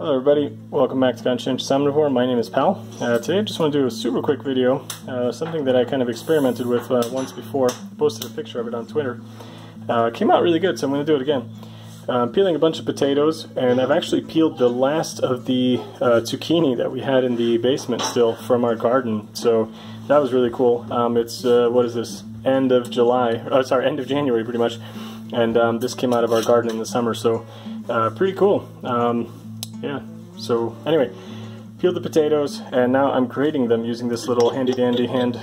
Hello everybody, welcome back to Conscientious Omnivore. My name is Pal. Today I just want to do a super quick video, something that I kind of experimented with once before. Posted a picture of it on Twitter. Came out really good, so I'm going to do it again. Peeling a bunch of potatoes, and I've actually peeled the last of the zucchini that we had in the basement still from our garden, so that was really cool. It's, what is this, end of July, end of January pretty much, and this came out of our garden in the summer, so pretty cool. Yeah, so anyway, peeled the potatoes, and now I'm grating them using this little handy-dandy hand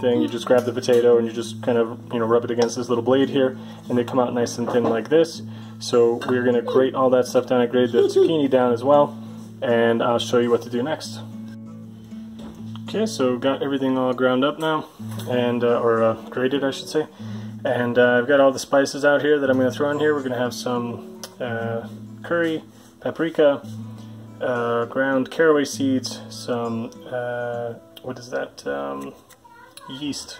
thing. You just grab the potato and you just kind of, rub it against this little blade here, and they come out nice and thin like this. So we're going to grate all that stuff down. I grated the zucchini down as well, and I'll show you what to do next. Okay, so got everything all ground up now, and or grated I should say, and I've got all the spices out here that I'm going to throw in here. We're going to have some curry, paprika, ground caraway seeds, some, what is that, yeast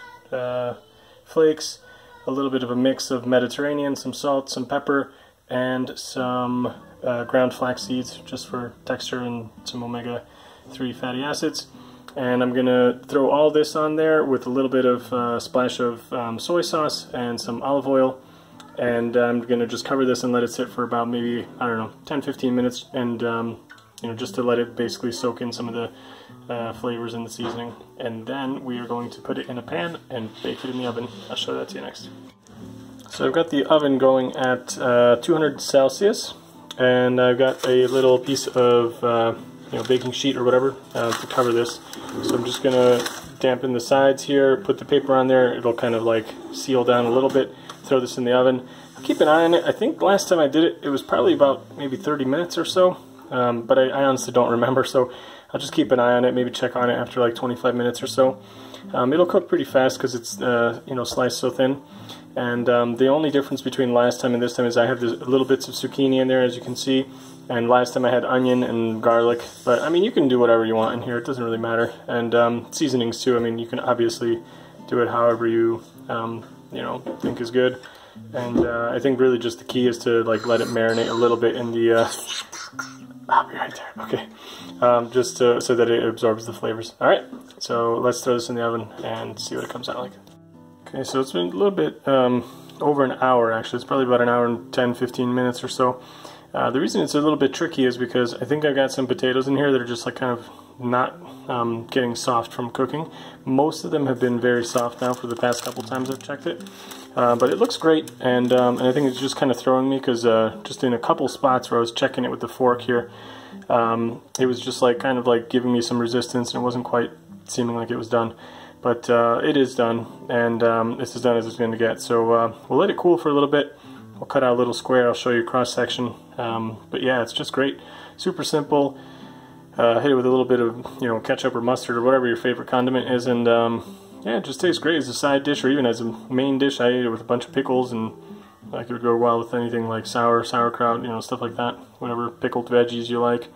flakes, a little bit of a mix of Mediterranean, some salt, some pepper, and some ground flax seeds just for texture and some omega-3 fatty acids. And I'm going to throw all this on there with a little bit of splash of soy sauce and some olive oil. And I'm going to just cover this and let it sit for about maybe, I don't know, 10-15 minutes, and just to let it basically soak in some of the flavors and the seasoning. And then we are going to put it in a pan and bake it in the oven. I'll show that to you next. So I've got the oven going at 200 Celsius, and I've got a little piece of baking sheet or whatever to cover this. So I'm just going to dampen the sides here, put the paper on there. It'll kind of like seal down a little bit. Throw this in the oven. Keep an eye on it. I think last time I did it, it was probably about maybe 30 minutes or so, but I honestly don't remember, so I'll just keep an eye on it, maybe check on it after like 25 minutes or so. It'll cook pretty fast because it's sliced so thin, and the only difference between last time and this time is I have little bits of zucchini in there, as you can see, and last time I had onion and garlic, but I mean you can do whatever you want in here, it doesn't really matter. And seasonings too, I mean you can obviously do it however you think is good, and I think really just the key is to like let it marinate a little bit in the I'll be right there, okay, just so that it absorbs the flavors. Alright, so let's throw this in the oven and see what it comes out like. Okay, so it's been a little bit over an hour actually. It's probably about an hour and 10-15 minutes or so. The reason it's a little bit tricky is because I think I've got some potatoes in here that are just like kind of not getting soft from cooking. Most of them have been very soft now for the past couple times I've checked it. But it looks great, and I think it's just kind of throwing me because just in a couple spots where I was checking it with the fork here, it was just like kind of like giving me some resistance, and it wasn't quite seeming like it was done. But it is done, and it's as done as it's going to get. So we'll let it cool for a little bit. We'll cut out a little square. I'll show you cross section. But yeah, it's just great. Super simple. Hit it with a little bit of ketchup or mustard or whatever your favorite condiment is, and yeah, it just tastes great as a side dish or even as a main dish. I ate it with a bunch of pickles, and like it would go well with anything like sauerkraut, stuff like that. Whatever pickled veggies you like.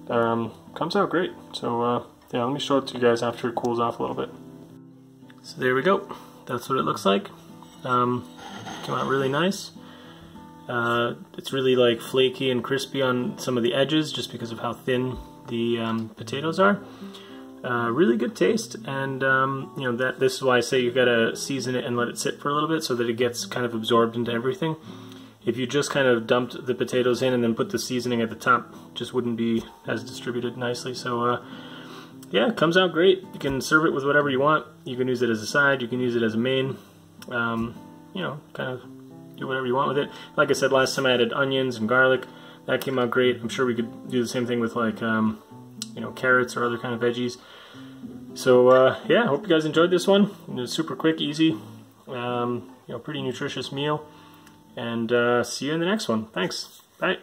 Comes out great. So yeah, let me show it to you guys after it cools off a little bit. So there we go. That's what it looks like. Came out really nice. It's really like flaky and crispy on some of the edges just because of how thin the potatoes are. Really good taste, and this is why I say you've got to season it and let it sit for a little bit so that it gets kind of absorbed into everything. If you just kind of dumped the potatoes in and then put the seasoning at the top, it just wouldn't be as distributed nicely. So yeah, it comes out great. You can serve it with whatever you want. You can use it as a side, you can use it as a main, kind of do whatever you want with it. Like I said last time, I added onions and garlic. That came out great. I'm sure we could do the same thing with like carrots or other kind of veggies. So yeah, I hope you guys enjoyed this one. It was super quick, easy, pretty nutritious meal. And see you in the next one. Thanks. Bye.